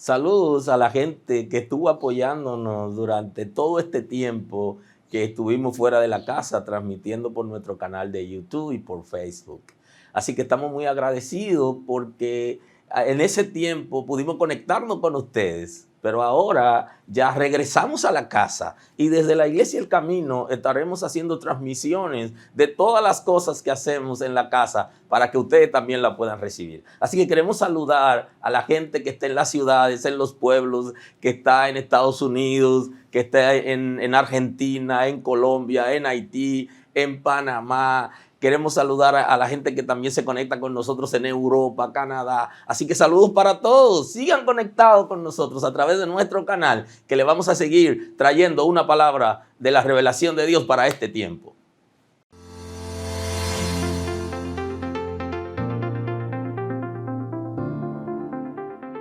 Saludos a la gente que estuvo apoyándonos durante todo este tiempo que estuvimos fuera de la casa, transmitiendo por nuestro canal de YouTube y por Facebook. Así que estamos muy agradecidos porque en ese tiempo pudimos conectarnos con ustedes, pero ahora ya regresamos a la casa y desde la Iglesia El Camino estaremos haciendo transmisiones de todas las cosas que hacemos en la casa para que ustedes también la puedan recibir. Así que queremos saludar a la gente que está en las ciudades, en los pueblos, que está en Estados Unidos, que está en Argentina, en Colombia, en Haití, en Panamá. Queremos saludar a la gente que también se conecta con nosotros en Europa, Canadá. Así que saludos para todos. Sigan conectados con nosotros a través de nuestro canal, que le vamos a seguir trayendo una palabra de la revelación de Dios para este tiempo.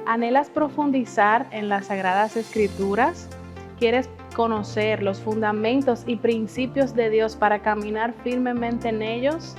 ¿Anhelas profundizar en las Sagradas Escrituras? ¿Quieres conocer los fundamentos y principios de Dios para caminar firmemente en ellos?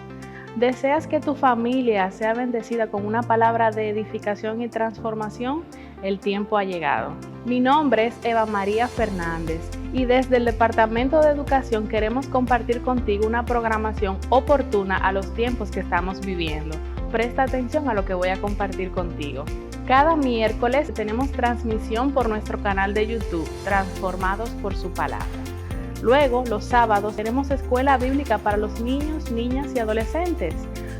¿Deseas que tu familia sea bendecida con una palabra de edificación y transformación? El tiempo ha llegado. Mi nombre es Eva María Fernández y desde el Departamento de Educación queremos compartir contigo una programación oportuna a los tiempos que estamos viviendo. Presta atención a lo que voy a compartir contigo. Cada miércoles tenemos transmisión por nuestro canal de YouTube, Transformados por su Palabra. Luego, los sábados tenemos escuela bíblica para los niños, niñas y adolescentes.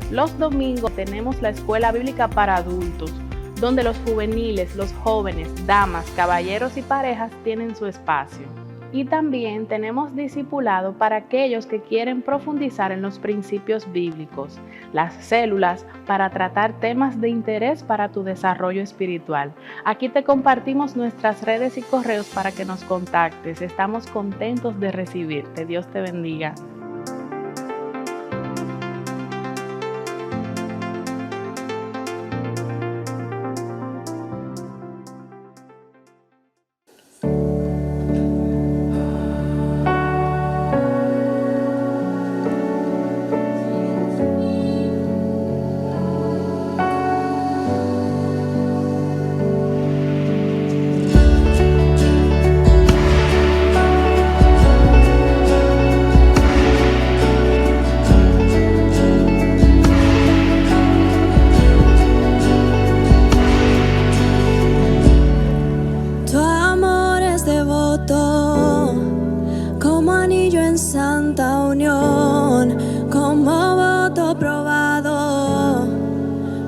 Los domingos tenemos la escuela bíblica para adultos, donde los juveniles, los jóvenes, damas, caballeros y parejas tienen su espacio. Y también tenemos discipulado para aquellos que quieren profundizar en los principios bíblicos, las células para tratar temas de interés para tu desarrollo espiritual. Aquí te compartimos nuestras redes y correos para que nos contactes. Estamos contentos de recibirte. Dios te bendiga.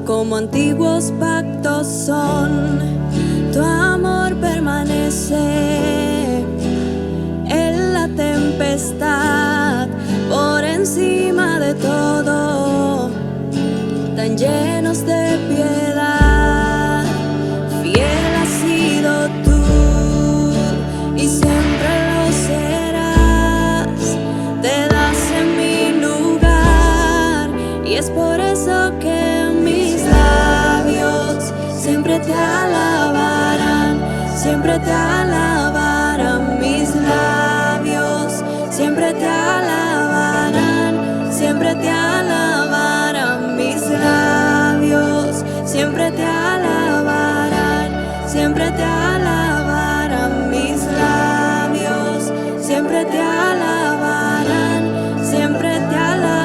Como antiguos pactos son, tu amor permanece en la tempestad, por encima de todo, tan llenos de piedad. Fiel has sido tú y siempre lo serás, te das en mi lugar y es por eso que siempre te alabarán mis labios, siempre te alabarán, siempre te alabarán mis labios, siempre te alabarán, siempre te alabarán mis labios, siempre te alabarán, siempre te alabarán.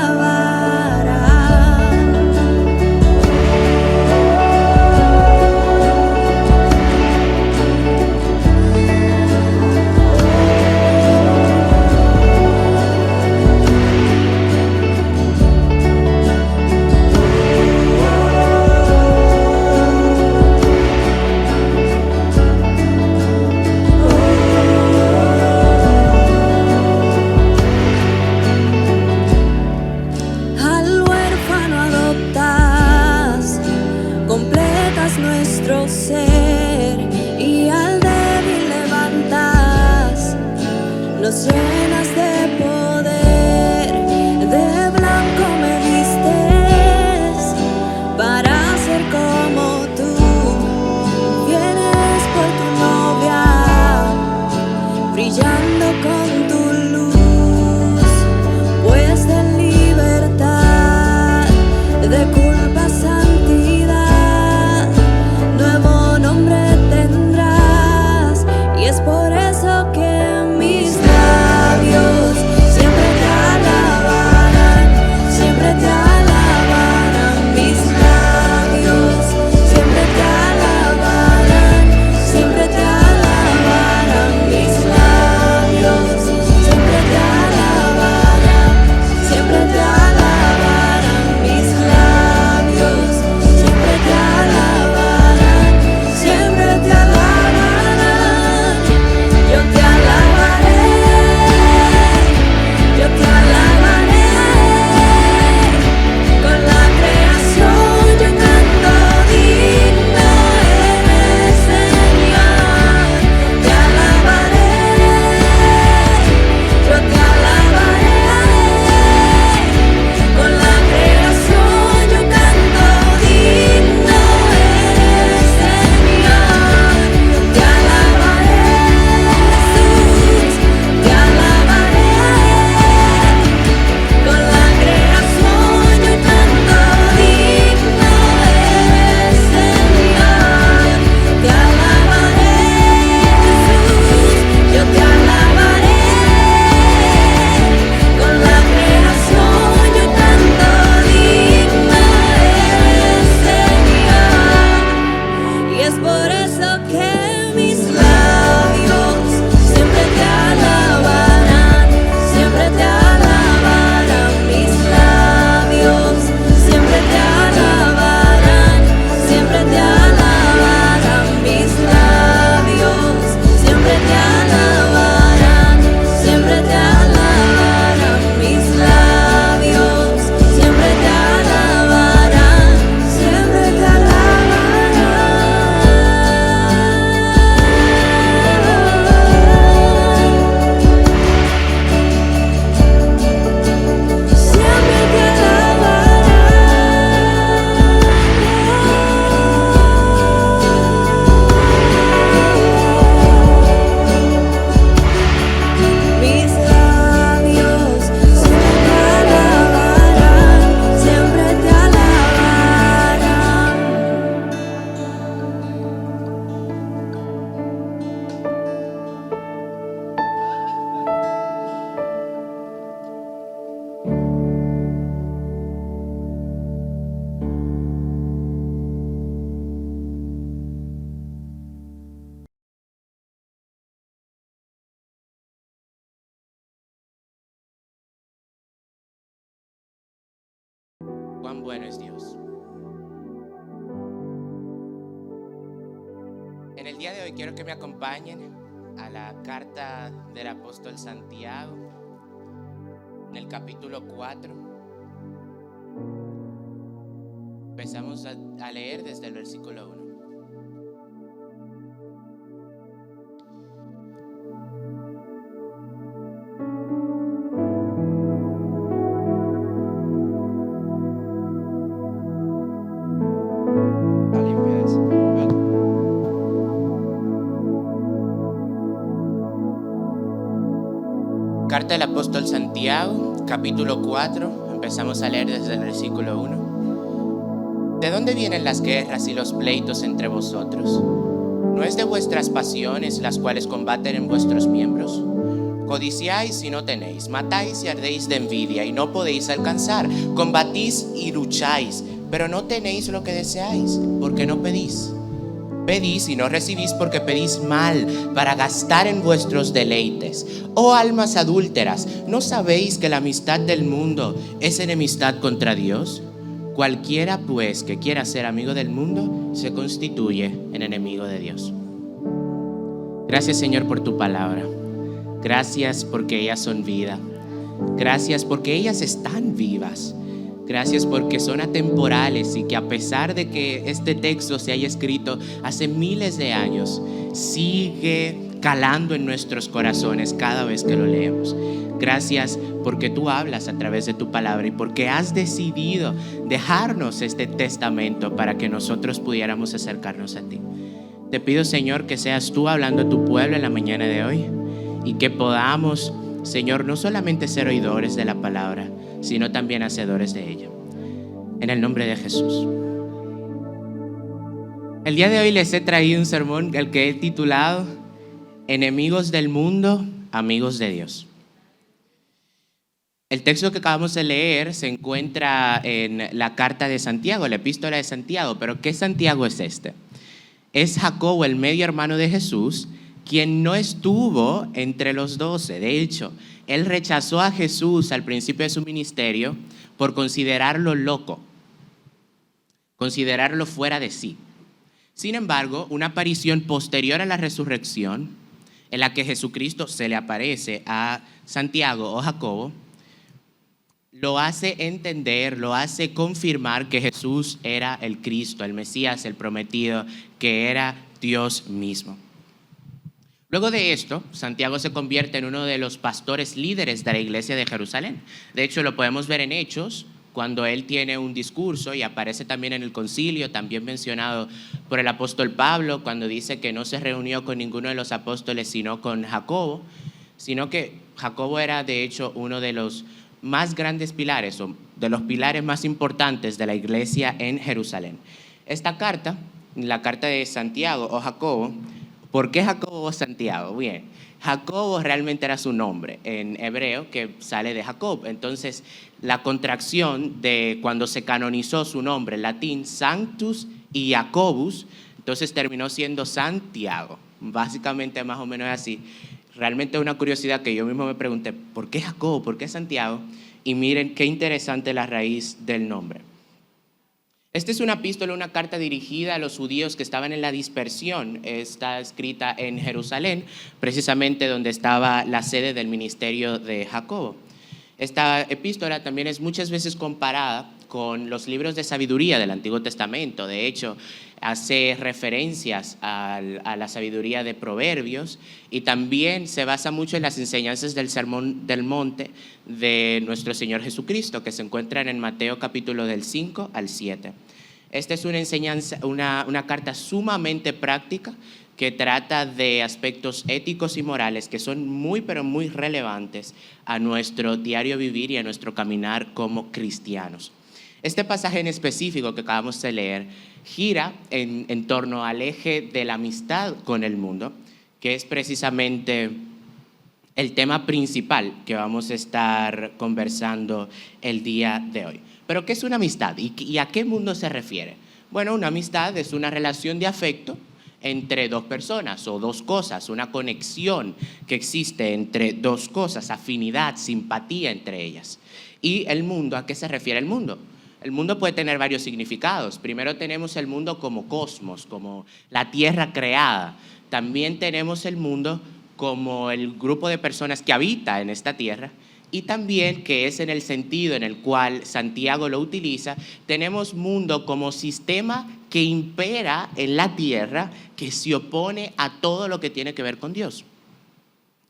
bueno es Dios. En el día de hoy quiero que me acompañen a la carta del apóstol Santiago, en el capítulo 4. Empezamos a leer desde el versículo 1. Carta del apóstol Santiago, capítulo 4, empezamos a leer desde el versículo 1. ¿De dónde vienen las guerras y los pleitos entre vosotros? ¿No es de vuestras pasiones las cuales combaten en vuestros miembros? Codiciáis y no tenéis, matáis y ardéis de envidia y no podéis alcanzar, combatís y lucháis, pero no tenéis lo que deseáis, porque no pedís. Pedís y no recibís porque pedís mal, para gastar en vuestros deleites. Oh almas adúlteras, ¿no sabéis que la amistad del mundo es enemistad contra Dios? Cualquiera pues que quiera ser amigo del mundo se constituye en enemigo de Dios. Gracias, Señor, por tu palabra. Gracias porque ellas son vida. Gracias porque ellas están vivas. Gracias porque son atemporales y que a pesar de que este texto se haya escrito hace miles de años, sigue calando en nuestros corazones cada vez que lo leemos. Gracias porque tú hablas a través de tu palabra y porque has decidido dejarnos este testamento para que nosotros pudiéramos acercarnos a ti. Te pido, Señor, que seas tú hablando a tu pueblo en la mañana de hoy y que podamos, Señor, no solamente ser oidores de la palabra, sino también hacedores de ella. En el nombre de Jesús. El día de hoy les he traído un sermón al que he titulado Enemigos del mundo, amigos de Dios. El texto que acabamos de leer se encuentra en la carta de Santiago, la epístola de Santiago. Pero ¿qué Santiago es este? Es Jacobo, el medio hermano de Jesús, quien no estuvo entre los 12. De hecho, él rechazó a Jesús al principio de su ministerio por considerarlo loco, considerarlo fuera de sí. Sin embargo, una aparición posterior a la resurrección, en la que Jesucristo se le aparece a Santiago o Jacobo, lo hace entender, lo hace confirmar que Jesús era el Cristo, el Mesías, el prometido, que era Dios mismo. Luego de esto, Santiago se convierte en uno de los pastores líderes de la iglesia de Jerusalén. De hecho, lo podemos ver en Hechos, cuando él tiene un discurso y aparece también en el concilio, también mencionado por el apóstol Pablo, cuando dice que no se reunió con ninguno de los apóstoles, sino con Jacobo, sino que Jacobo era de hecho uno de los más grandes pilares, o de los pilares más importantes de la iglesia en Jerusalén. Esta carta, la carta de Santiago o Jacobo, ¿por qué Jacobo o Santiago? Bien, Jacobo realmente era su nombre en hebreo, que sale de Jacob. Entonces, la contracción de cuando se canonizó su nombre en latín, Sanctus y Jacobus, entonces terminó siendo Santiago. Básicamente, más o menos así. Realmente una curiosidad que yo mismo me pregunté, ¿por qué Jacobo? ¿Por qué Santiago? Y miren qué interesante la raíz del nombre. Esta es una epístola, una carta dirigida a los judíos que estaban en la dispersión. Está escrita en Jerusalén, precisamente donde estaba la sede del ministerio de Jacobo. Esta epístola también es muchas veces comparada con los libros de sabiduría del Antiguo Testamento. De hecho, hace referencias a la sabiduría de Proverbios y también se basa mucho en las enseñanzas del Sermón del Monte de nuestro Señor Jesucristo, que se encuentran en Mateo capítulo del 5 al 7. Esta es una enseñanza, una carta sumamente práctica que trata de aspectos éticos y morales que son muy, pero muy relevantes a nuestro diario vivir y a nuestro caminar como cristianos. Este pasaje en específico que acabamos de leer gira en torno al eje de la amistad con el mundo, que es precisamente el tema principal que vamos a estar conversando el día de hoy. Pero ¿qué es una amistad y a qué mundo se refiere? Bueno, una amistad es una relación de afecto entre dos personas o dos cosas, una conexión que existe entre dos cosas, afinidad, simpatía entre ellas. ¿Y el mundo? ¿A qué se refiere el mundo? El mundo puede tener varios significados. Primero tenemos el mundo como cosmos, como la tierra creada. También tenemos el mundo como el grupo de personas que habita en esta tierra. Y también, que es en el sentido en el cual Santiago lo utiliza, tenemos mundo como sistema que impera en la tierra, que se opone a todo lo que tiene que ver con Dios.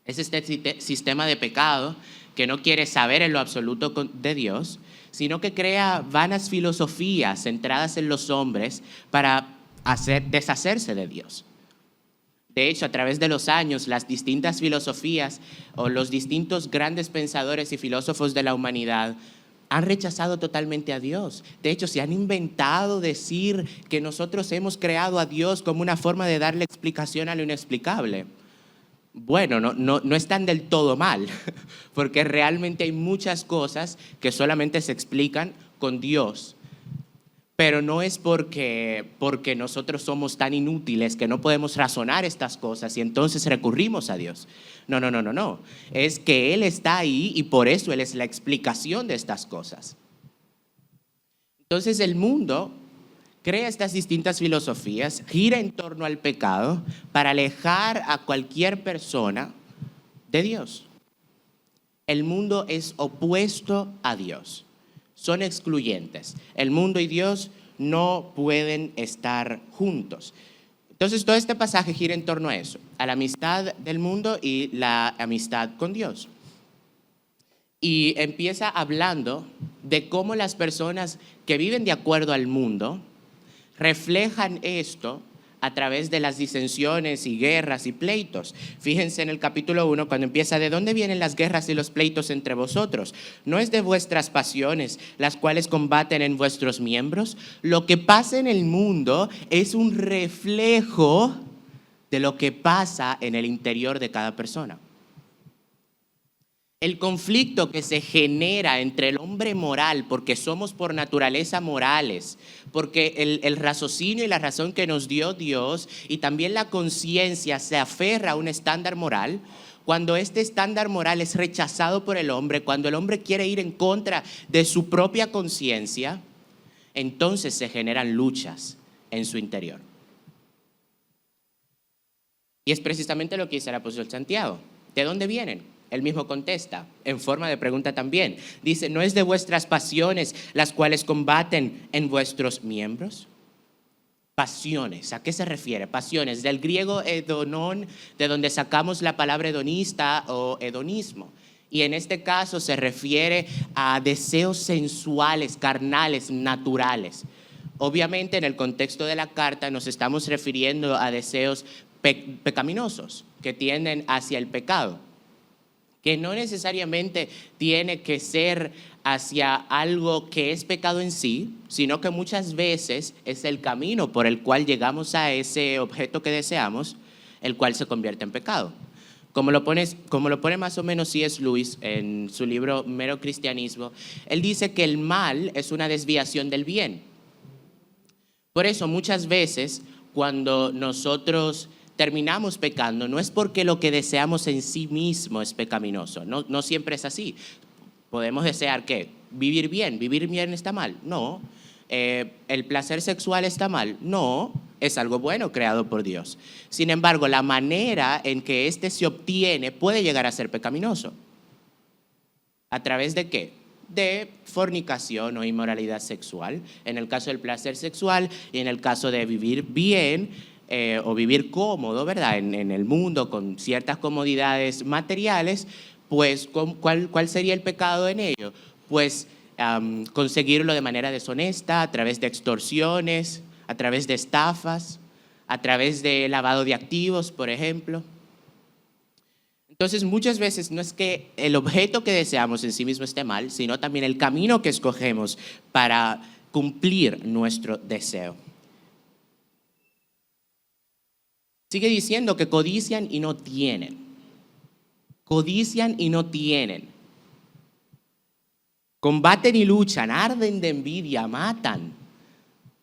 Es este sistema de pecado que no quiere saber en lo absoluto de Dios, sino que crea vanas filosofías centradas en los hombres para deshacerse de Dios. De hecho, a través de los años, las distintas filosofías o los distintos grandes pensadores y filósofos de la humanidad han rechazado totalmente a Dios. De hecho, se han inventado decir que nosotros hemos creado a Dios como una forma de darle explicación a lo inexplicable. Bueno, no están del todo mal, porque realmente hay muchas cosas que solamente se explican con Dios. Pero no es porque nosotros somos tan inútiles que no podemos razonar estas cosas y entonces recurrimos a Dios. No. Es que Él está ahí y por eso Él es la explicación de estas cosas. Entonces el mundo crea estas distintas filosofías, gira en torno al pecado para alejar a cualquier persona de Dios. El mundo es opuesto a Dios. Son excluyentes. El mundo y Dios no pueden estar juntos. Entonces, todo este pasaje gira en torno a eso, a la amistad del mundo y la amistad con Dios. Y empieza hablando de cómo las personas que viven de acuerdo al mundo reflejan esto a través de las disensiones y guerras y pleitos. Fíjense en el capítulo 1 cuando empieza: ¿de dónde vienen las guerras y los pleitos entre vosotros? ¿No es de vuestras pasiones las cuales combaten en vuestros miembros? Lo que pasa en el mundo es un reflejo de lo que pasa en el interior de cada persona. El conflicto que se genera entre el hombre moral, porque somos por naturaleza morales, porque el raciocinio y la razón que nos dio Dios y también la conciencia se aferra a un estándar moral, cuando este estándar moral es rechazado por el hombre, cuando el hombre quiere ir en contra de su propia conciencia, entonces se generan luchas en su interior. Y es precisamente lo que dice el apóstol Santiago. ¿De dónde vienen? Él mismo contesta, en forma de pregunta también. Dice: ¿no es de vuestras pasiones las cuales combaten en vuestros miembros? Pasiones, ¿a qué se refiere? Pasiones, del griego hedonón, de donde sacamos la palabra hedonista o hedonismo. Y en este caso se refiere a deseos sensuales, carnales, naturales. Obviamente en el contexto de la carta nos estamos refiriendo a deseos pecaminosos que tienden hacia el pecado, que no necesariamente tiene que ser hacia algo que es pecado en sí, sino que muchas veces es el camino por el cual llegamos a ese objeto que deseamos, el cual se convierte en pecado. Como lo pone más o menos C.S. Lewis en su libro Mero Cristianismo, él dice que el mal es una desviación del bien. Por eso muchas veces cuando nosotros terminamos pecando, no es porque lo que deseamos en sí mismo es pecaminoso, no siempre es así. Podemos desear ¿qué? Vivir bien está mal, no. El placer sexual está mal, no. Es algo bueno creado por Dios. Sin embargo, la manera en que éste se obtiene puede llegar a ser pecaminoso. ¿A través de qué? De fornicación o inmoralidad sexual, en el caso del placer sexual, y en el caso de vivir bien, o vivir cómodo, ¿verdad? En el mundo con ciertas comodidades materiales, pues ¿cuál sería el pecado en ello? Pues conseguirlo de manera deshonesta, a través de extorsiones, a través de estafas, a través de lavado de activos, por ejemplo. Entonces muchas veces no es que el objeto que deseamos en sí mismo esté mal, sino también el camino que escogemos para cumplir nuestro deseo. Sigue diciendo que codician y no tienen. Codician y no tienen. Combaten y luchan, arden de envidia, matan.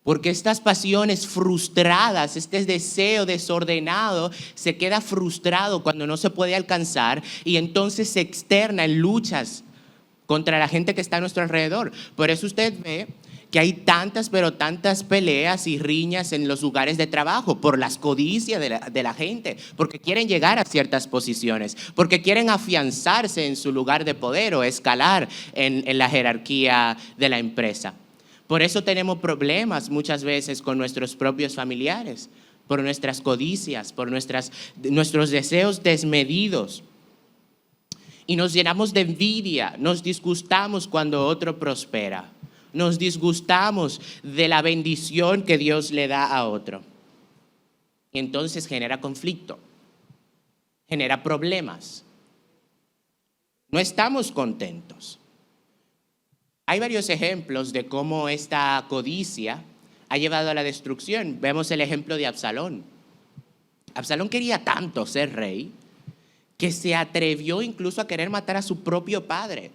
Porque estas pasiones frustradas, este deseo desordenado, se queda frustrado cuando no se puede alcanzar y entonces se externa en luchas contra la gente que está a nuestro alrededor. Por eso usted ve que hay tantas, pero tantas peleas y riñas en los lugares de trabajo por las codicias de la gente, porque quieren llegar a ciertas posiciones, porque quieren afianzarse en su lugar de poder o escalar en la jerarquía de la empresa. Por eso tenemos problemas muchas veces con nuestros propios familiares, por nuestras codicias, por nuestros deseos desmedidos. Y nos llenamos de envidia, nos disgustamos cuando otro prospera. Nos disgustamos de la bendición que Dios le da a otro. Y entonces genera conflicto, genera problemas. No estamos contentos. Hay varios ejemplos de cómo esta codicia ha llevado a la destrucción. Vemos el ejemplo de Absalón. Absalón quería tanto ser rey que se atrevió incluso a querer matar a su propio padre.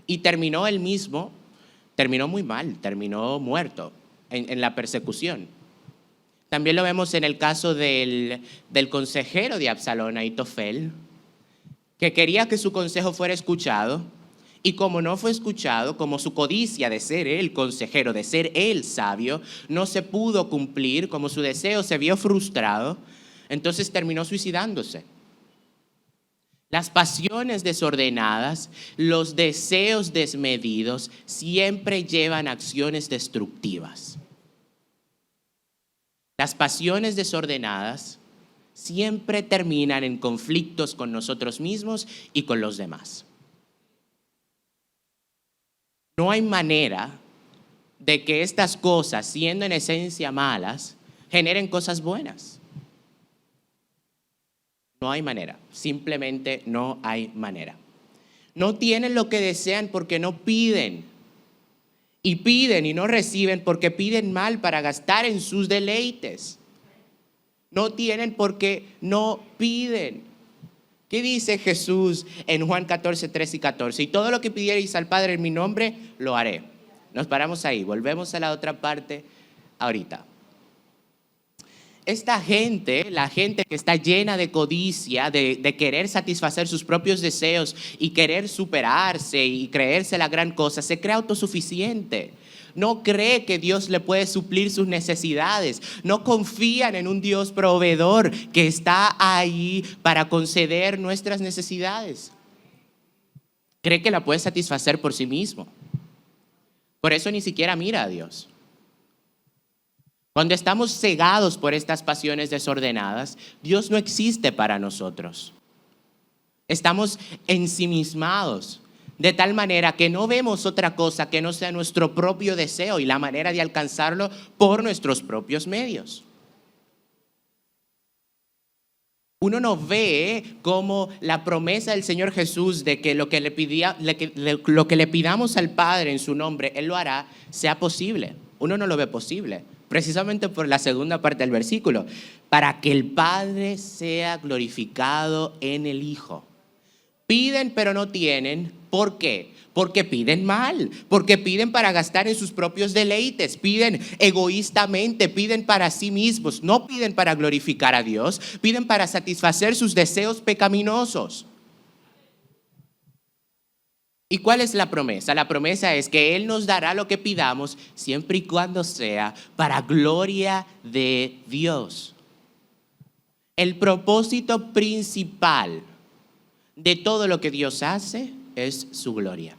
Y terminó él mismo. Terminó muy mal, terminó muerto en la persecución. También lo vemos en el caso del consejero de Absalón, Ahitofel, que quería que su consejo fuera escuchado, y como no fue escuchado, como su codicia de ser él consejero, de ser él sabio, no se pudo cumplir, como su deseo se vio frustrado, entonces terminó suicidándose. Las pasiones desordenadas, los deseos desmedidos siempre llevan a acciones destructivas. Las pasiones desordenadas siempre terminan en conflictos con nosotros mismos y con los demás. No hay manera de que estas cosas, siendo en esencia malas, generen cosas buenas. No hay manera, simplemente no hay manera. No tienen lo que desean porque no piden. Y piden y no reciben porque piden mal para gastar en sus deleites. No tienen porque no piden. ¿Qué dice Jesús en Juan 14, 13 y 14? Y todo lo que pidierais al Padre en mi nombre, lo haré. Nos paramos ahí, volvemos a la otra parte ahorita. Esta gente, la gente que está llena de codicia, de querer satisfacer sus propios deseos y querer superarse y creerse la gran cosa, se cree autosuficiente. No cree que Dios le puede suplir sus necesidades. No confían en un Dios proveedor que está ahí para conceder nuestras necesidades. Cree que la puede satisfacer por sí mismo. Por eso ni siquiera mira a Dios. Cuando estamos cegados por estas pasiones desordenadas, Dios no existe para nosotros. Estamos ensimismados, de tal manera que no vemos otra cosa que no sea nuestro propio deseo y la manera de alcanzarlo por nuestros propios medios. Uno no ve como la promesa del Señor Jesús de que lo que le pidamos al Padre en su nombre, Él lo hará, sea posible. Uno no lo ve posible. Precisamente por la segunda parte del versículo, para que el Padre sea glorificado en el Hijo. Piden pero no tienen. ¿Por qué? Porque piden mal, porque piden para gastar en sus propios deleites, piden egoístamente, piden para sí mismos, no piden para glorificar a Dios, piden para satisfacer sus deseos pecaminosos. ¿Y cuál es la promesa? La promesa es que Él nos dará lo que pidamos siempre y cuando sea para gloria de Dios. El propósito principal de todo lo que Dios hace es su gloria.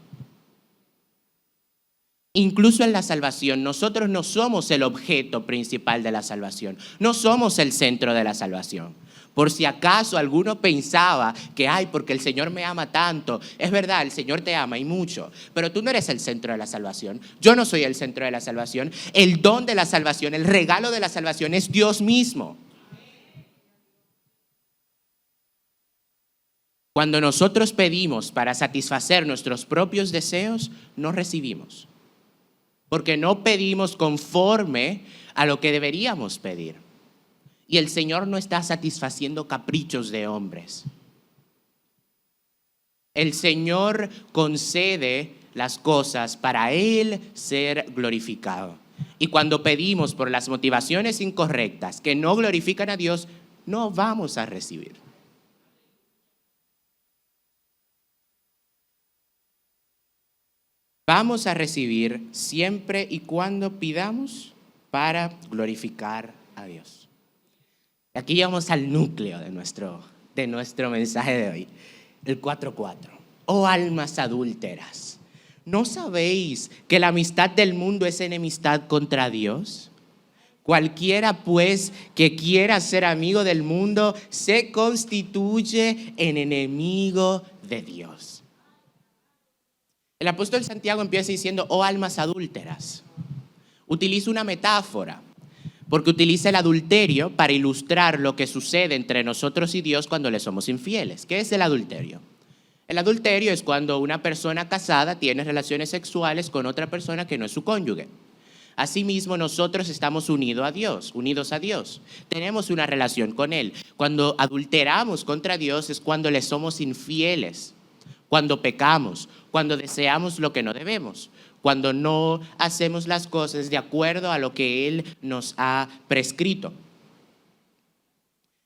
Incluso en la salvación, nosotros no somos el objeto principal de la salvación, no somos el centro de la salvación. Por si acaso alguno pensaba que, porque el Señor me ama tanto. Es verdad, el Señor te ama y mucho, pero tú no eres el centro de la salvación. Yo no soy el centro de la salvación. El don de la salvación, el regalo de la salvación es Dios mismo. Cuando nosotros pedimos para satisfacer nuestros propios deseos, no recibimos. Porque no pedimos conforme a lo que deberíamos pedir. Y el Señor no está satisfaciendo caprichos de hombres. El Señor concede las cosas para Él ser glorificado. Y cuando pedimos por las motivaciones incorrectas que no glorifican a Dios, no vamos a recibir. vamos a recibir siempre y cuando pidamos para glorificar a Dios. Aquí llegamos al núcleo de nuestro mensaje de hoy, el 4:4. Oh almas adúlteras, ¿no sabéis que la amistad del mundo es enemistad contra Dios? Cualquiera pues que quiera ser amigo del mundo se constituye en enemigo de Dios. El apóstol Santiago empieza diciendo, oh almas adúlteras. Utiliza una metáfora, porque utiliza el adulterio para ilustrar lo que sucede entre nosotros y Dios cuando le somos infieles. ¿Qué es el adulterio? El adulterio es cuando una persona casada tiene relaciones sexuales con otra persona que no es su cónyuge. Asimismo, nosotros estamos unidos a Dios. Tenemos una relación con Él. Cuando adulteramos contra Dios es cuando le somos infieles, cuando pecamos, cuando deseamos lo que no debemos, cuando no hacemos las cosas de acuerdo a lo que Él nos ha prescrito.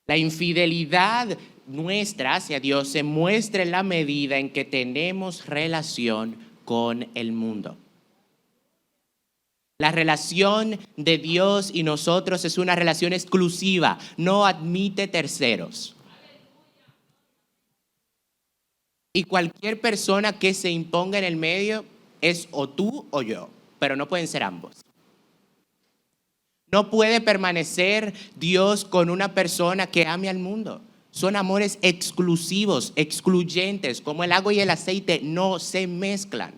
La infidelidad nuestra hacia Dios se muestra en la medida en que tenemos relación con el mundo. La relación de Dios y nosotros es una relación exclusiva, no admite terceros. Y cualquier persona que se imponga en el medio es o tú o yo, pero no pueden ser ambos. No puede permanecer Dios con una persona que ame al mundo. Son amores exclusivos, excluyentes, como el agua y el aceite no se mezclan.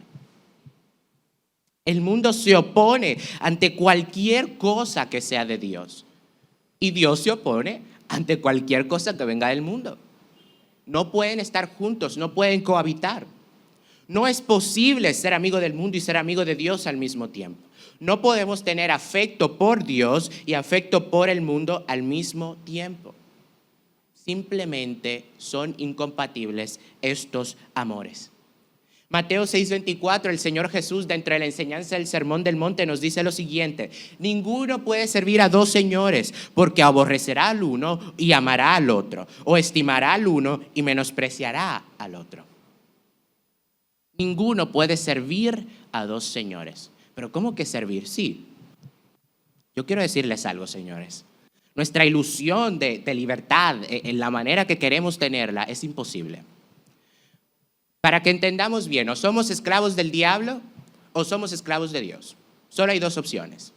El mundo se opone ante cualquier cosa que sea de Dios. Y Dios se opone ante cualquier cosa que venga del mundo. No pueden estar juntos, no pueden cohabitar. No es posible ser amigo del mundo y ser amigo de Dios al mismo tiempo. No podemos tener afecto por Dios y afecto por el mundo al mismo tiempo. Simplemente son incompatibles estos amores. Mateo 6:24, el Señor Jesús, dentro de la enseñanza del Sermón del Monte, nos dice lo siguiente: ninguno puede servir a dos señores, porque aborrecerá al uno y amará al otro, o estimará al uno y menospreciará al otro. Ninguno puede servir a dos señores. ¿Pero cómo que servir? Sí. Yo quiero decirles algo, señores. Nuestra ilusión de libertad, en la manera que queremos tenerla, es imposible. Para que entendamos bien, o somos esclavos del diablo o somos esclavos de Dios. Solo hay dos opciones.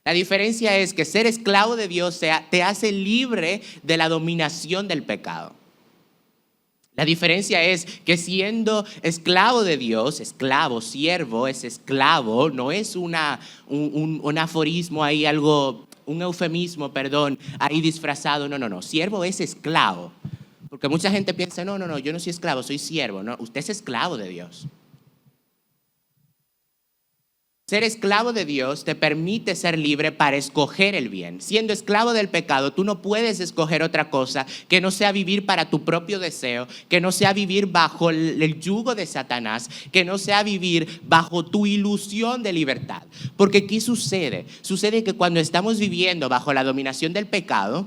La diferencia es que ser esclavo de Dios te hace libre de la dominación del pecado. La diferencia es que siendo esclavo de Dios, esclavo, siervo, es esclavo, no es un aforismo ahí, un eufemismo, ahí disfrazado. No. Siervo es esclavo. Porque mucha gente piensa, no, yo no soy esclavo, soy siervo. No, usted es esclavo de Dios. Ser esclavo de Dios te permite ser libre para escoger el bien. Siendo esclavo del pecado, tú no puedes escoger otra cosa que no sea vivir para tu propio deseo, que no sea vivir bajo el yugo de Satanás, que no sea vivir bajo tu ilusión de libertad. Porque ¿qué sucede? Sucede que cuando estamos viviendo bajo la dominación del pecado,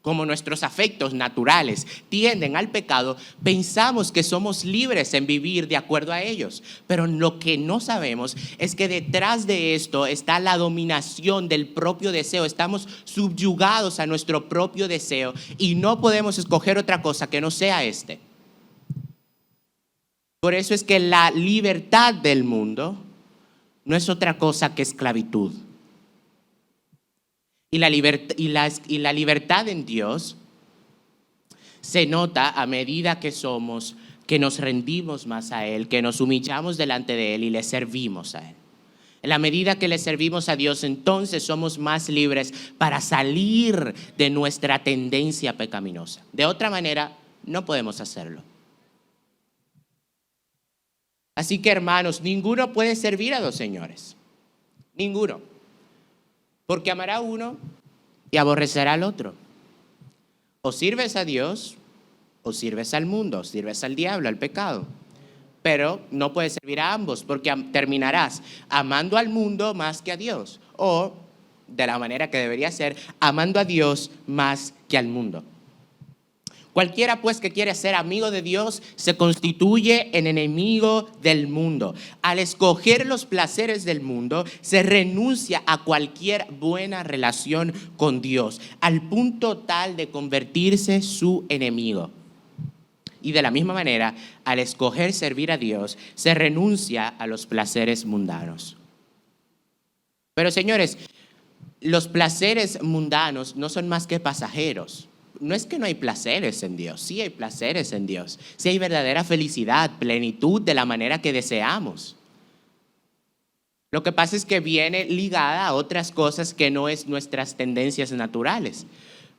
como nuestros afectos naturales tienden al pecado, pensamos que somos libres en vivir de acuerdo a ellos. Pero lo que no sabemos es que detrás de esto está la dominación del propio deseo. Estamos subyugados a nuestro propio deseo y no podemos escoger otra cosa que no sea este. Por eso es que la libertad del mundo no es otra cosa que esclavitud. Y la libertad en Dios se nota a medida que nos rendimos más a Él, que nos humillamos delante de Él y le servimos a Él. En la medida que le servimos a Dios, entonces somos más libres para salir de nuestra tendencia pecaminosa. De otra manera, no podemos hacerlo. Así que, hermanos, ninguno puede servir a dos señores. Ninguno. Porque amará a uno y aborrecerá al otro. O sirves a Dios o sirves al mundo, sirves al diablo, al pecado. Pero no puedes servir a ambos porque terminarás amando al mundo más que a Dios. O, de la manera que debería ser, amando a Dios más que al mundo. Cualquiera pues que quiere ser amigo de Dios se constituye en enemigo del mundo. Al escoger los placeres del mundo, se renuncia a cualquier buena relación con Dios, al punto tal de convertirse su enemigo. Y de la misma manera, al escoger servir a Dios, se renuncia a los placeres mundanos. Pero señores, los placeres mundanos no son más que pasajeros. No es que no hay placeres en Dios, sí hay placeres en Dios. Sí hay verdadera felicidad, plenitud de la manera que deseamos. Lo que pasa es que viene ligada a otras cosas que no es nuestras tendencias naturales.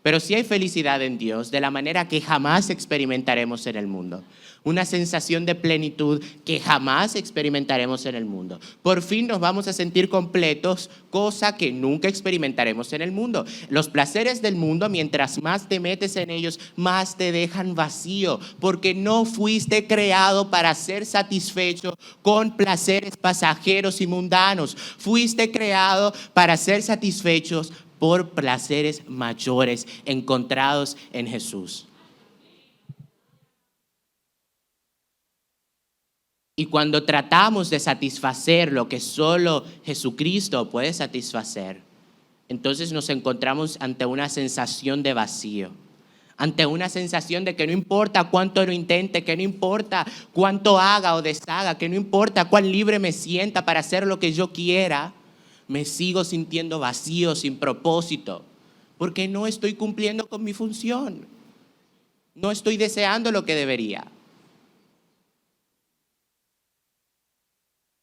Pero sí hay felicidad en Dios de la manera que jamás experimentaremos en el mundo. Una sensación de plenitud que jamás experimentaremos en el mundo. Por fin nos vamos a sentir completos, cosa que nunca experimentaremos en el mundo. Los placeres del mundo, mientras más te metes en ellos, más te dejan vacío, porque no fuiste creado para ser satisfecho con placeres pasajeros y mundanos. Fuiste creado para ser satisfechos por placeres mayores encontrados en Jesús. Y cuando tratamos de satisfacer lo que solo Jesucristo puede satisfacer, entonces nos encontramos ante una sensación de vacío, ante una sensación de que no importa cuánto lo intente, que no importa cuánto haga o deshaga, que no importa cuán libre me sienta para hacer lo que yo quiera, me sigo sintiendo vacío, sin propósito, porque no estoy cumpliendo con mi función. No estoy deseando lo que debería.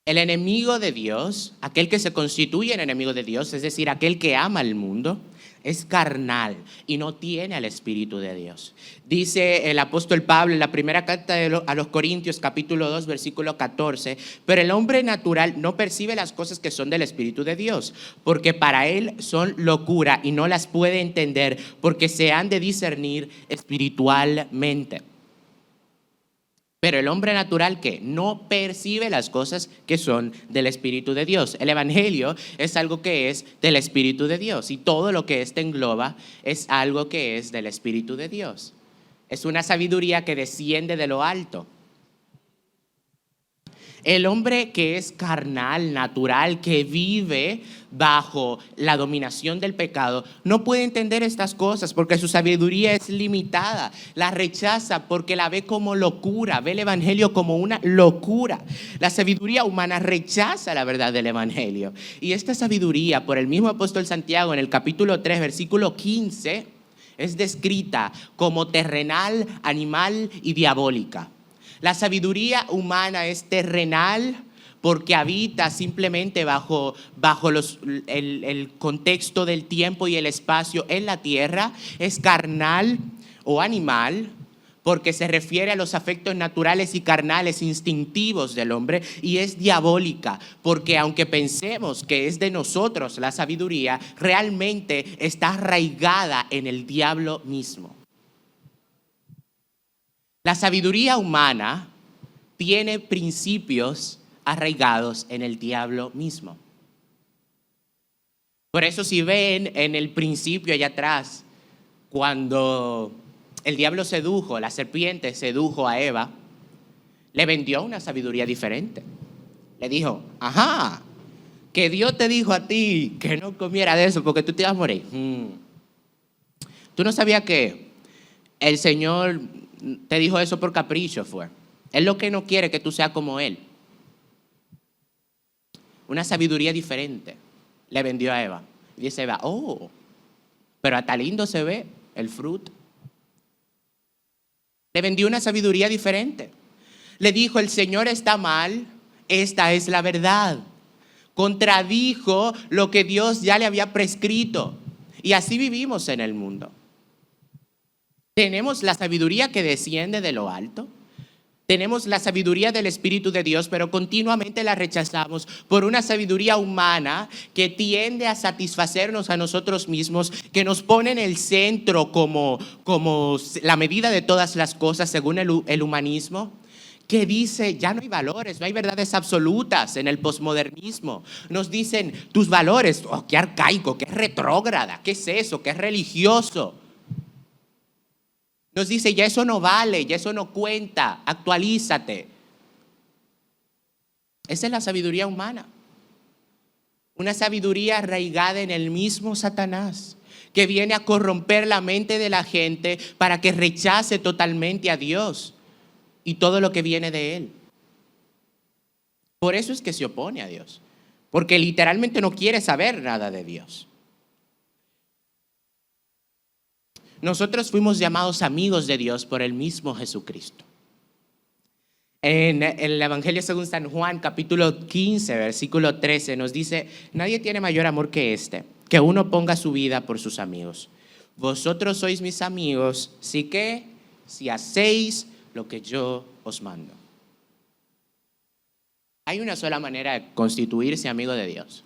El enemigo de Dios, aquel que se constituye en enemigo de Dios, es decir, aquel que ama al mundo, es carnal y no tiene al Espíritu de Dios. Dice el apóstol Pablo en la primera carta a los Corintios, capítulo 2, versículo 14, pero el hombre natural no percibe las cosas que son del Espíritu de Dios, porque para él son locura y no las puede entender, porque se han de discernir espiritualmente. Pero el hombre natural, ¿qué? No percibe las cosas que son del Espíritu de Dios. El Evangelio es algo que es del Espíritu de Dios y todo lo que éste engloba es algo que es del Espíritu de Dios. Es una sabiduría que desciende de lo alto. El hombre que es carnal, natural, que vive bajo la dominación del pecado, no puede entender estas cosas porque su sabiduría es limitada. La rechaza porque la ve como locura, ve el evangelio como una locura. La sabiduría humana rechaza la verdad del evangelio. Y esta sabiduría, por el mismo apóstol Santiago en el capítulo 3, versículo 15, es descrita como terrenal, animal y diabólica. La sabiduría humana es terrenal porque habita simplemente bajo el contexto del tiempo y el espacio en la tierra. Es carnal o animal porque se refiere a los afectos naturales y carnales instintivos del hombre. Y es diabólica porque aunque pensemos que es de nosotros la sabiduría, realmente está arraigada en el diablo mismo. La sabiduría humana tiene principios arraigados en el diablo mismo. Por eso si ven en el principio allá atrás, cuando el diablo sedujo, la serpiente sedujo a Eva, le vendió una sabiduría diferente. Le dijo, ajá, que Dios te dijo a ti que no comiera de eso porque tú te ibas a morir. Tú no sabías que el Señor te dijo eso por capricho, fue. Él lo que no quiere que tú seas como Él. Una sabiduría diferente le vendió a Eva. Y dice Eva, oh, pero hasta lindo se ve el fruto. Le vendió una sabiduría diferente. Le dijo, el Señor está mal, esta es la verdad. Contradijo lo que Dios ya le había prescrito. Y así vivimos en el mundo. Tenemos la sabiduría que desciende de lo alto. Tenemos la sabiduría del Espíritu de Dios, pero continuamente la rechazamos por una sabiduría humana que tiende a satisfacernos a nosotros mismos, que nos pone en el centro como la medida de todas las cosas según el humanismo, que dice, ya no hay valores, no hay verdades absolutas en el posmodernismo. Nos dicen, tus valores, oh, qué arcaico, qué retrógrada, qué es eso, qué es religioso. Nos dice, ya eso no vale, ya eso no cuenta, actualízate. Esa es la sabiduría humana. Una sabiduría arraigada en el mismo Satanás, que viene a corromper la mente de la gente para que rechace totalmente a Dios y todo lo que viene de Él. Por eso es que se opone a Dios, porque literalmente no quiere saber nada de Dios. Nosotros fuimos llamados amigos de Dios por el mismo Jesucristo. En el Evangelio según San Juan, capítulo 15, versículo 13, nos dice, nadie tiene mayor amor que este, que uno ponga su vida por sus amigos. Vosotros sois mis amigos, si hacéis lo que yo os mando. Hay una sola manera de constituirse amigo de Dios,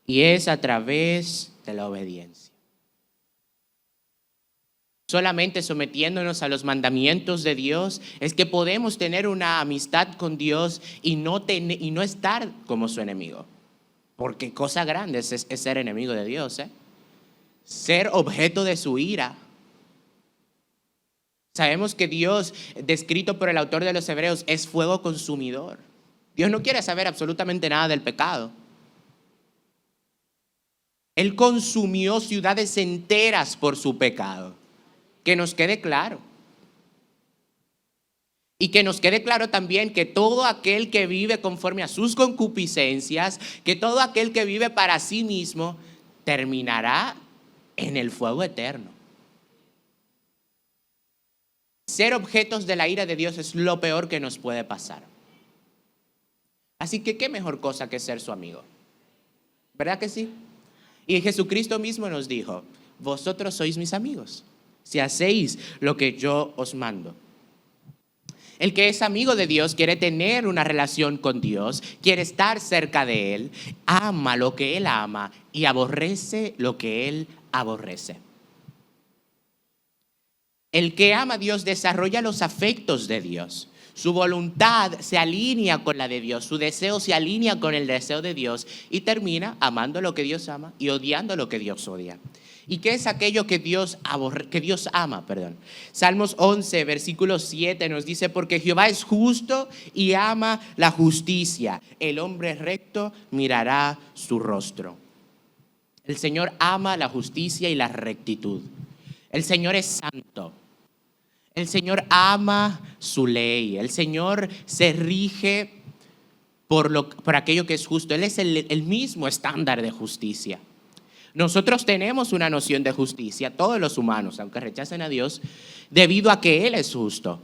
y es a través de la obediencia. Solamente sometiéndonos a los mandamientos de Dios es que podemos tener una amistad con Dios y no estar como su enemigo. Porque cosa grande es ser enemigo de Dios, ¿eh? Ser objeto de su ira. Sabemos que Dios, descrito por el autor de los Hebreos, es fuego consumidor. Dios no quiere saber absolutamente nada del pecado. Él consumió ciudades enteras por su pecado. Que nos quede claro. Y que nos quede claro también que todo aquel que vive conforme a sus concupiscencias, que todo aquel que vive para sí mismo, terminará en el fuego eterno. Ser objetos de la ira de Dios es lo peor que nos puede pasar. Así que qué mejor cosa que ser su amigo. ¿Verdad que sí? Y Jesucristo mismo nos dijo, vosotros sois mis amigos, si hacéis lo que yo os mando. El que es amigo de Dios quiere tener una relación con Dios, quiere estar cerca de Él, ama lo que Él ama y aborrece lo que Él aborrece. El que ama a Dios desarrolla los afectos de Dios. Su voluntad se alinea con la de Dios, su deseo se alinea con el deseo de Dios y termina amando lo que Dios ama y odiando lo que Dios odia. ¿Y qué es aquello que Dios ama? Salmos 11, versículo 7 nos dice, porque Jehová es justo y ama la justicia. El hombre recto mirará su rostro. El Señor ama la justicia y la rectitud. El Señor es santo. El Señor ama su ley. El Señor se rige por aquello que es justo. Él es el mismo estándar de justicia. Nosotros tenemos una noción de justicia, todos los humanos, aunque rechacen a Dios, debido a que Él es justo.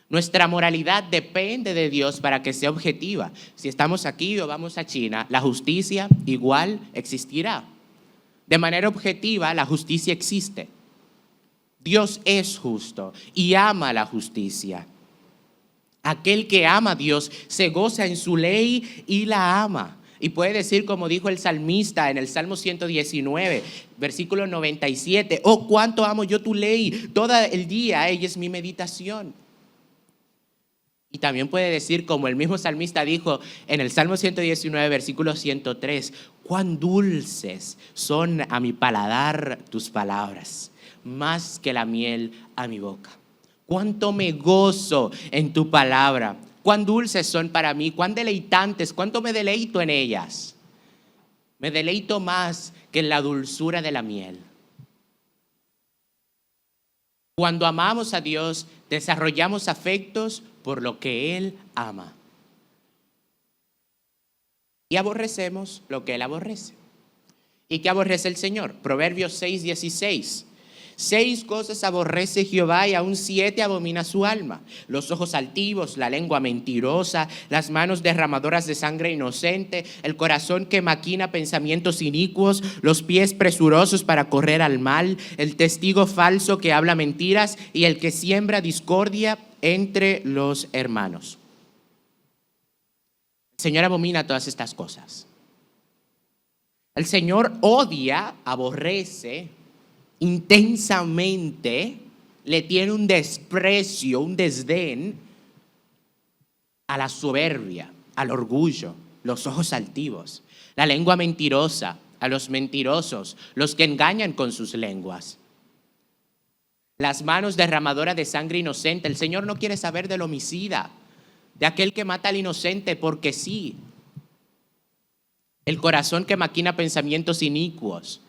Nuestra moralidad depende de Dios para que sea objetiva. Si estamos aquí o vamos a China, la justicia igual existirá. De manera objetiva, la justicia existe. Dios es justo y ama la justicia. Aquel que ama a Dios se goza en su ley y la ama. Y puede decir, como dijo el salmista en el Salmo 119, versículo 97, oh, cuánto amo yo tu ley, todo el día ella es mi meditación. Y también puede decir, como el mismo salmista dijo en el Salmo 119, versículo 103, cuán dulces son a mi paladar tus palabras, más que la miel a mi boca. Cuánto me gozo en tu palabra. Cuán dulces son para mí, cuán deleitantes, cuánto me deleito en ellas. Me deleito más que en la dulzura de la miel. Cuando amamos a Dios, desarrollamos afectos por lo que Él ama. Y aborrecemos lo que Él aborrece. ¿Y qué aborrece el Señor? Proverbios 6:16. 6 cosas aborrece Jehová y aún 7 abomina su alma: los ojos altivos, la lengua mentirosa, las manos derramadoras de sangre inocente, el corazón que maquina pensamientos inicuos, los pies presurosos para correr al mal, el testigo falso que habla mentiras y el que siembra discordia entre los hermanos. El Señor abomina todas estas cosas. El Señor odia, aborrece intensamente, le tiene un desprecio, un desdén a la soberbia, al orgullo, los ojos altivos, la lengua mentirosa, a los mentirosos, los que engañan con sus lenguas. las manos derramadoras de sangre inocente. El Señor no quiere saber del homicida, de aquel que mata al inocente porque sí. El corazón que maquina pensamientos inicuos.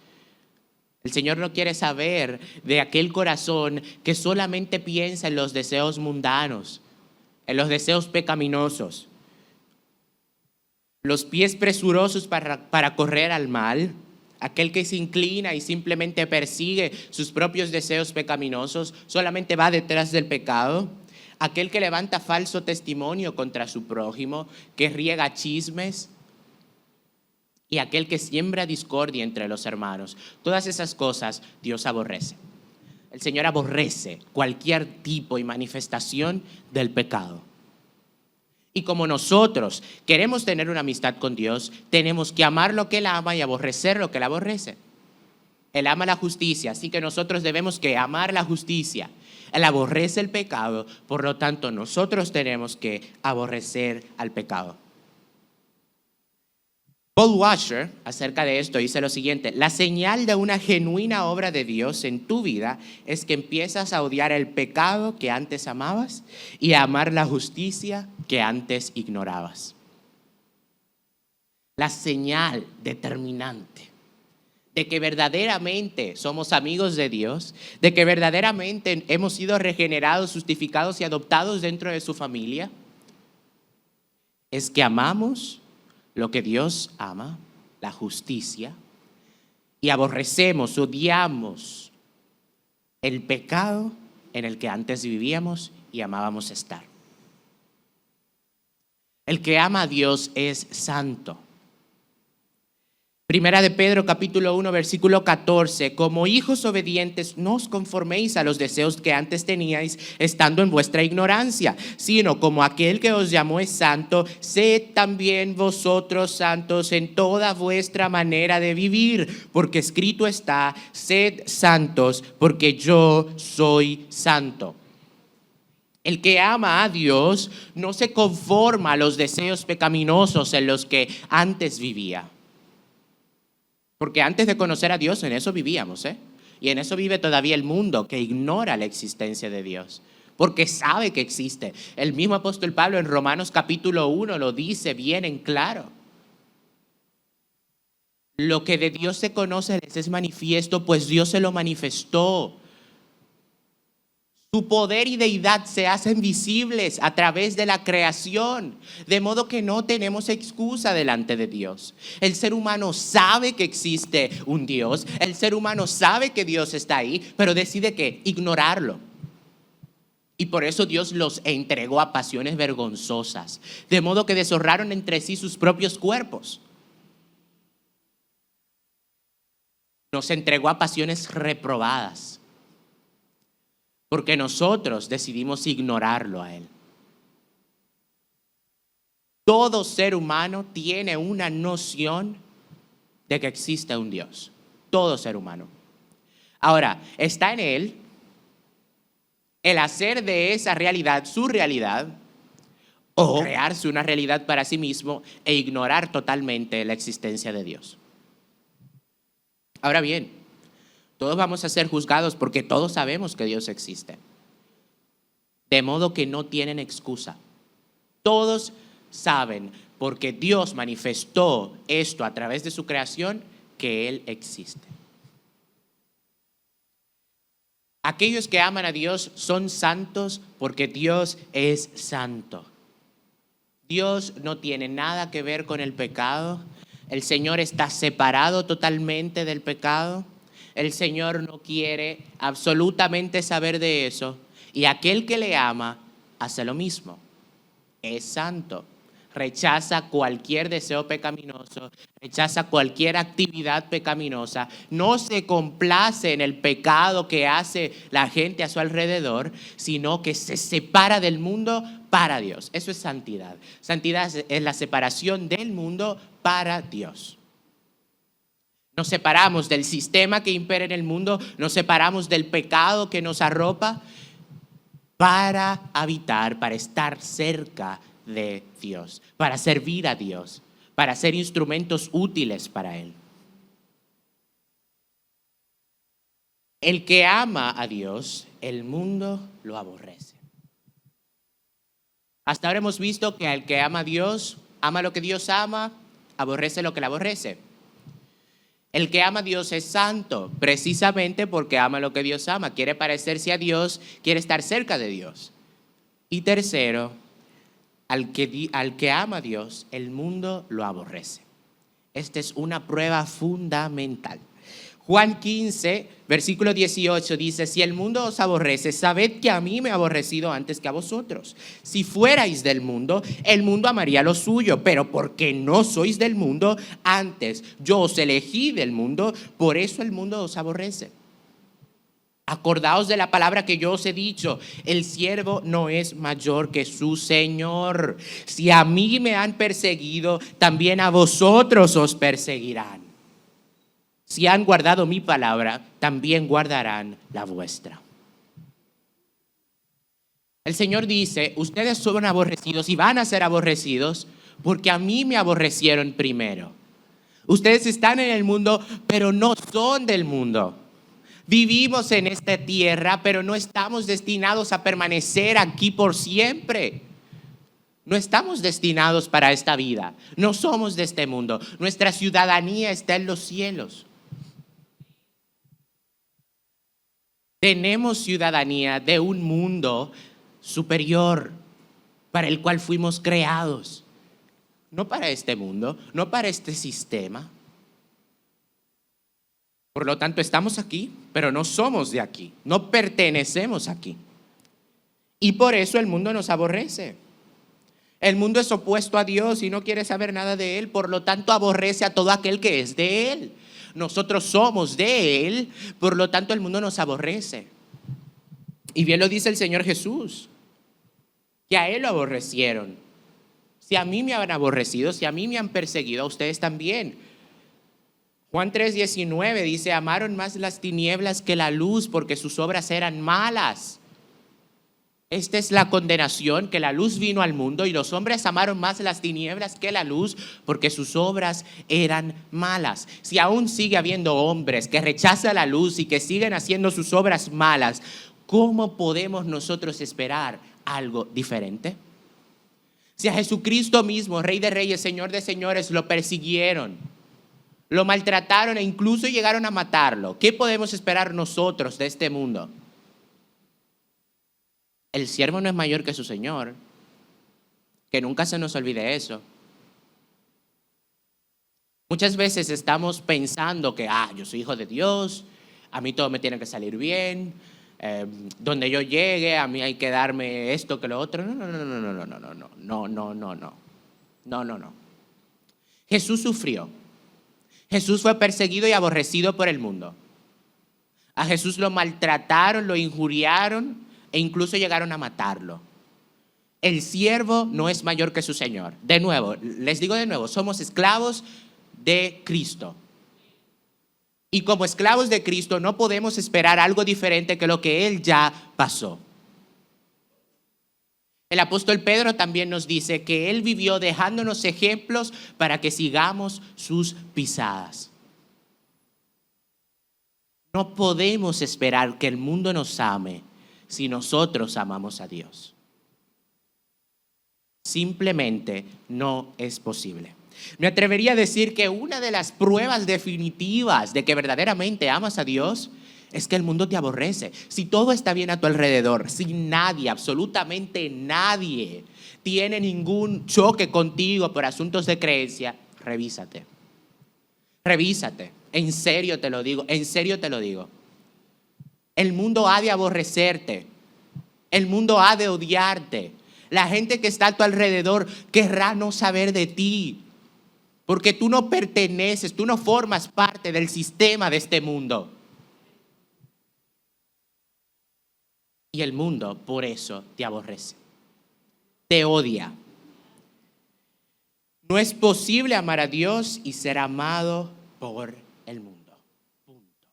El Señor no quiere saber de aquel corazón que solamente piensa en los deseos mundanos, en los deseos pecaminosos. Los pies presurosos para correr al mal, aquel que se inclina y simplemente persigue sus propios deseos pecaminosos, solamente va detrás del pecado. Aquel que levanta falso testimonio contra su prójimo, que riega chismes, y aquel que siembra discordia entre los hermanos. Todas esas cosas Dios aborrece. El Señor aborrece cualquier tipo y manifestación del pecado. Y como nosotros queremos tener una amistad con Dios, tenemos que amar lo que Él ama y aborrecer lo que Él aborrece. Él ama la justicia, así que nosotros debemos que amar la justicia. Él aborrece el pecado, por lo tanto nosotros tenemos que aborrecer al pecado. Paul Washer, acerca de esto, dice lo siguiente: la señal de una genuina obra de Dios en tu vida es que empiezas a odiar el pecado que antes amabas y a amar la justicia que antes ignorabas. La señal determinante de que verdaderamente somos amigos de Dios, de que verdaderamente hemos sido regenerados, justificados y adoptados dentro de su familia, es que amamos lo que Dios ama, la justicia, y aborrecemos, odiamos el pecado en el que antes vivíamos y amábamos estar. El que ama a Dios es santo. Primera de Pedro capítulo 1 versículo 14: como hijos obedientes no os conforméis a los deseos que antes teníais estando en vuestra ignorancia, sino como aquel que os llamó es santo, sed también vosotros santos en toda vuestra manera de vivir, porque escrito está: sed santos porque yo soy santo. El que ama a Dios no se conforma a los deseos pecaminosos en los que antes vivía. Porque antes de conocer a Dios, en eso vivíamos, y en eso vive todavía el mundo que ignora la existencia de Dios, porque sabe que existe. El mismo apóstol Pablo en Romanos capítulo 1 lo dice bien en claro. Lo que de Dios se conoce les es manifiesto, pues Dios se lo manifestó. Su poder y deidad se hacen visibles a través de la creación, de modo que no tenemos excusa delante de Dios. El ser humano sabe que existe un Dios, el ser humano sabe que Dios está ahí, pero decide que ignorarlo. Y por eso Dios los entregó a pasiones vergonzosas, de modo que deshonraron entre sí sus propios cuerpos. Nos entregó a pasiones reprobadas, porque nosotros decidimos ignorarlo a Él. Todo ser humano tiene una noción de que existe un Dios. Todo ser humano. Ahora, está en Él el hacer de esa realidad su realidad, o crearse una realidad para sí mismo e ignorar totalmente la existencia de Dios. Ahora bien, todos vamos a ser juzgados porque todos sabemos que Dios existe. De modo que no tienen excusa. Todos saben, porque Dios manifestó esto a través de su creación, que Él existe. Aquellos que aman a Dios son santos porque Dios es santo. Dios no tiene nada que ver con el pecado. El Señor está separado totalmente del pecado. El Señor no quiere absolutamente saber de eso. Y aquel que le ama hace lo mismo. Es santo. Rechaza cualquier deseo pecaminoso. Rechaza cualquier actividad pecaminosa. No se complace en el pecado que hace la gente a su alrededor, sino que se separa del mundo para Dios. Eso es santidad. Santidad es la separación del mundo para Dios. Nos separamos del sistema que impera en el mundo, nos separamos del pecado que nos arropa para habitar, para estar cerca de Dios, para servir a Dios, para ser instrumentos útiles para Él. El que ama a Dios el mundo lo aborrece. Hasta ahora hemos visto que el que ama a Dios, ama lo que Dios ama, aborrece lo que le aborrece. El que ama a Dios es santo, precisamente porque ama lo que Dios ama. Quiere parecerse a Dios, quiere estar cerca de Dios. Y tercero, al que ama a Dios, el mundo lo aborrece. Esta es una prueba fundamental. Juan 15, versículo 18 dice, si el mundo os aborrece, sabed que a mí me ha aborrecido antes que a vosotros. Si fuerais del mundo, el mundo amaría lo suyo, pero porque no sois del mundo, antes yo os elegí del mundo, por eso el mundo os aborrece. Acordaos de la palabra que yo os he dicho, el siervo no es mayor que su Señor. Si a mí me han perseguido, también a vosotros os perseguirán. Si han guardado mi palabra, también guardarán la vuestra. El Señor dice, ustedes son aborrecidos y van a ser aborrecidos porque a mí me aborrecieron primero. Ustedes están en el mundo, pero no son del mundo. Vivimos en esta tierra, pero no estamos destinados a permanecer aquí por siempre. No estamos destinados para esta vida. No somos de este mundo. Nuestra ciudadanía está en los cielos. Tenemos ciudadanía de un mundo superior para el cual fuimos creados. No para este mundo, no para este sistema. Por lo tanto, estamos aquí, pero no somos de aquí. No pertenecemos aquí. Y por eso el mundo nos aborrece. El mundo es opuesto a Dios y no quiere saber nada de Él. Por lo tanto, aborrece a todo aquel que es de Él. Nosotros somos de Él, por lo tanto el mundo nos aborrece. Y bien lo dice el Señor Jesús, que a Él lo aborrecieron. Si a mí me han aborrecido, si a mí me han perseguido, a ustedes también. Juan 3:19 dice, amaron más las tinieblas que la luz porque sus obras eran malas. Esta es la condenación, que la luz vino al mundo y los hombres amaron más las tinieblas que la luz porque sus obras eran malas. Si aún sigue habiendo hombres que rechazan la luz y que siguen haciendo sus obras malas, ¿cómo podemos nosotros esperar algo diferente? Si a Jesucristo mismo, Rey de Reyes, Señor de Señores, lo persiguieron, lo maltrataron e incluso llegaron a matarlo, ¿qué podemos esperar nosotros de este mundo? El siervo no es mayor que su Señor. Que nunca se nos olvide eso. Muchas veces estamos pensando que, yo soy hijo de Dios, a mí todo me tiene que salir bien, donde yo llegue, a mí hay que darme esto que lo otro. No. Jesús sufrió. Jesús fue perseguido y aborrecido por el mundo. A Jesús lo maltrataron, lo injuriaron, e incluso llegaron a matarlo. El siervo no es mayor que su Señor. De nuevo, les digo de nuevo, somos esclavos de Cristo. Y como esclavos de Cristo no podemos esperar algo diferente que lo que Él ya pasó. El apóstol Pedro también nos dice que Él vivió dejándonos ejemplos para que sigamos sus pisadas. No podemos esperar que el mundo nos ame si nosotros amamos a Dios. Simplemente no es posible. Me atrevería a decir que una de las pruebas definitivas de que verdaderamente amas a Dios es que el mundo te aborrece. Si todo está bien a tu alrededor, si nadie, absolutamente nadie, tiene ningún choque contigo por asuntos de creencia, revísate. Revísate. En serio te lo digo, en serio te lo digo. El mundo ha de aborrecerte. El mundo ha de odiarte. La gente que está a tu alrededor querrá no saber de ti. Porque tú no perteneces, tú no formas parte del sistema de este mundo. Y el mundo por eso te aborrece. Te odia. No es posible amar a Dios y ser amado por el mundo. Punto.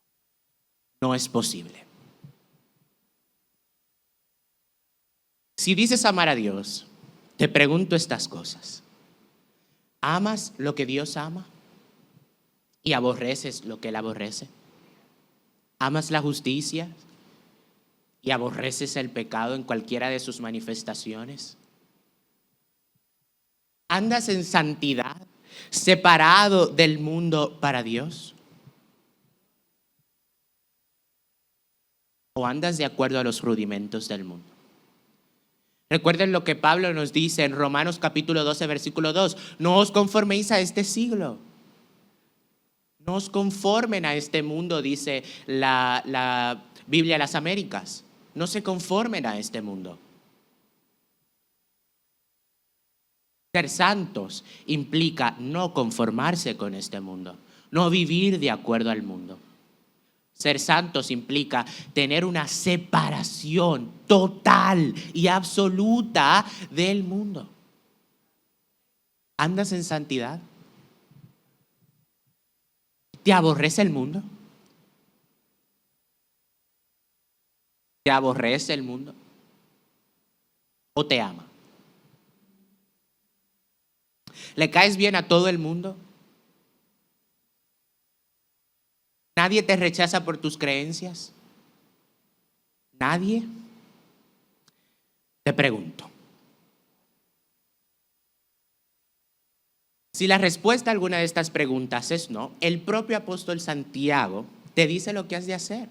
No es posible. Si dices amar a Dios, te pregunto estas cosas. ¿Amas lo que Dios ama y aborreces lo que Él aborrece? ¿Amas la justicia y aborreces el pecado en cualquiera de sus manifestaciones? ¿Andas en santidad, separado del mundo para Dios? ¿O andas de acuerdo a los rudimentos del mundo? Recuerden lo que Pablo nos dice en Romanos capítulo 12, versículo 2. No os conforméis a este siglo. No os conformen a este mundo, dice la Biblia de las Américas. No se conformen a este mundo. Ser santos implica no conformarse con este mundo, no vivir de acuerdo al mundo. Ser santos implica tener una separación total y absoluta del mundo. ¿Andas en santidad? ¿Te aborrece el mundo? ¿Te aborrece el mundo? ¿O te ama? ¿Le caes bien a todo el mundo? ¿Nadie te rechaza por tus creencias? ¿Nadie? Te pregunto. Si la respuesta a alguna de estas preguntas es no, el propio apóstol Santiago te dice lo que has de hacer.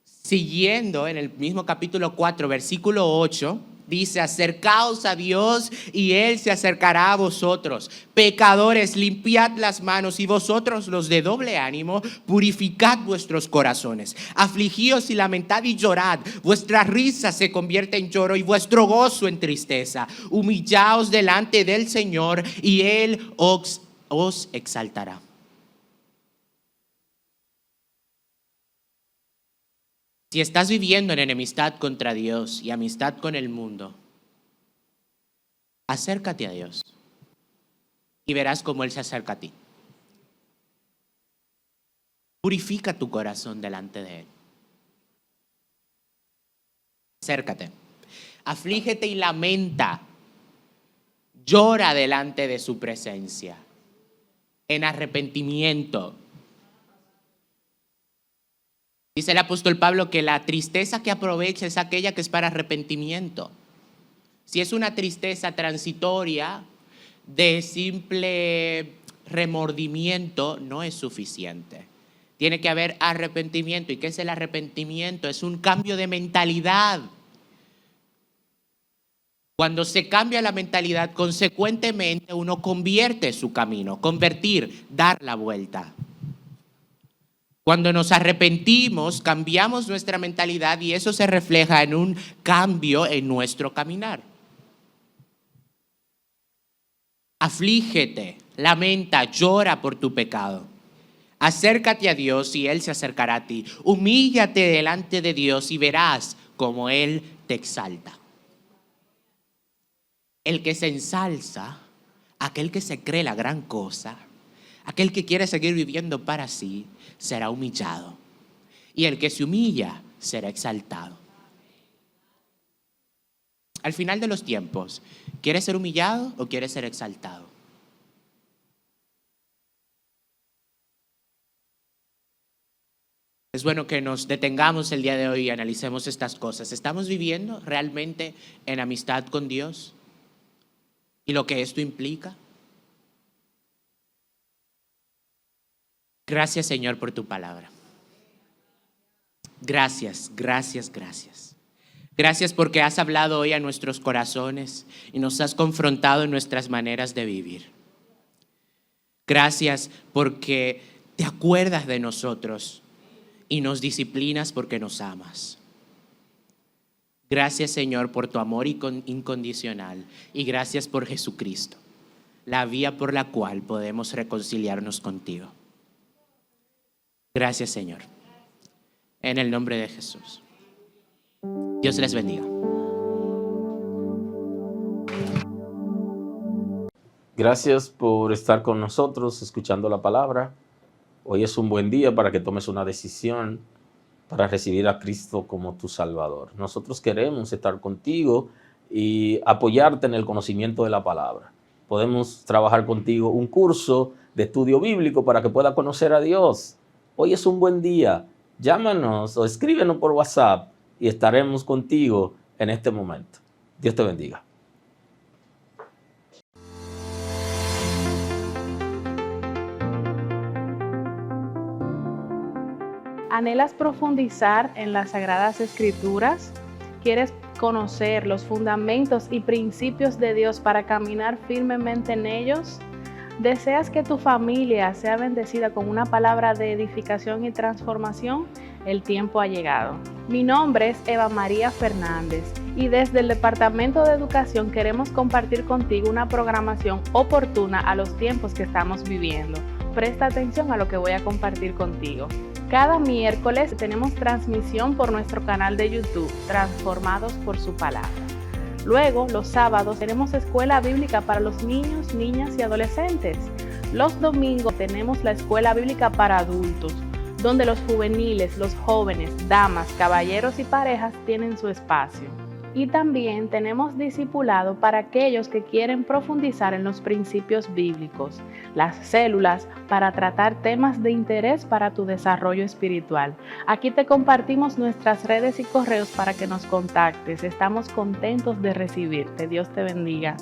Siguiendo en el mismo capítulo 4, versículo 8, dice: acercaos a Dios y Él se acercará a vosotros. Pecadores, limpiad las manos, y vosotros los de doble ánimo, purificad vuestros corazones. Afligíos y lamentad y llorad. Vuestra risa se convierte en lloro y vuestro gozo en tristeza. Humillaos delante del Señor y Él os exaltará. Si estás viviendo en enemistad contra Dios y amistad con el mundo, acércate a Dios y verás cómo Él se acerca a ti. Purifica tu corazón delante de Él. Acércate, aflígete y lamenta, llora delante de su presencia, en arrepentimiento. Dice el apóstol Pablo que la tristeza que aprovecha es aquella que es para arrepentimiento. Si es una tristeza transitoria, de simple remordimiento, no es suficiente. Tiene que haber arrepentimiento. ¿Y qué es el arrepentimiento? Es un cambio de mentalidad. Cuando se cambia la mentalidad, consecuentemente uno convierte su camino. Convertir, dar la vuelta. Cuando nos arrepentimos, cambiamos nuestra mentalidad y eso se refleja en un cambio en nuestro caminar. Aflígete, lamenta, llora por tu pecado. Acércate a Dios y Él se acercará a ti. Humíllate delante de Dios y verás cómo Él te exalta. El que se ensalza, aquel que se cree la gran cosa, aquel que quiere seguir viviendo para sí, será humillado. Y el que se humilla será exaltado. Al final de los tiempos, ¿quieres ser humillado o quieres ser exaltado? Es bueno que nos detengamos el día de hoy y analicemos estas cosas. ¿Estamos viviendo realmente en amistad con Dios? ¿Y lo que esto implica? Gracias, Señor, por tu palabra. Gracias, gracias, gracias. Gracias porque has hablado hoy a nuestros corazones y nos has confrontado en nuestras maneras de vivir. Gracias porque te acuerdas de nosotros y nos disciplinas porque nos amas. Gracias, Señor, por tu amor incondicional y gracias por Jesucristo, la vía por la cual podemos reconciliarnos contigo. Gracias, Señor. En el nombre de Jesús. Dios les bendiga. Gracias por estar con nosotros escuchando la palabra. Hoy es un buen día para que tomes una decisión para recibir a Cristo como tu Salvador. Nosotros queremos estar contigo y apoyarte en el conocimiento de la palabra. Podemos trabajar contigo un curso de estudio bíblico para que puedas conocer a Dios. Hoy es un buen día. Llámanos o escríbenos por WhatsApp y estaremos contigo en este momento. Dios te bendiga. ¿Anhelas profundizar en las Sagradas Escrituras? ¿Quieres conocer los fundamentos y principios de Dios para caminar firmemente en ellos? ¿Deseas que tu familia sea bendecida con una palabra de edificación y transformación? El tiempo ha llegado. Mi nombre es Eva María Fernández y desde el Departamento de Educación queremos compartir contigo una programación oportuna a los tiempos que estamos viviendo. Presta atención a lo que voy a compartir contigo. Cada miércoles tenemos transmisión por nuestro canal de YouTube, Transformados por su Palabra. Luego, los sábados tenemos escuela bíblica para los niños, niñas y adolescentes. Los domingos tenemos la escuela bíblica para adultos, donde los juveniles, los jóvenes, damas, caballeros y parejas tienen su espacio. Y también tenemos discipulado para aquellos que quieren profundizar en los principios bíblicos, las células para tratar temas de interés para tu desarrollo espiritual. Aquí te compartimos nuestras redes y correos para que nos contactes. Estamos contentos de recibirte. Dios te bendiga.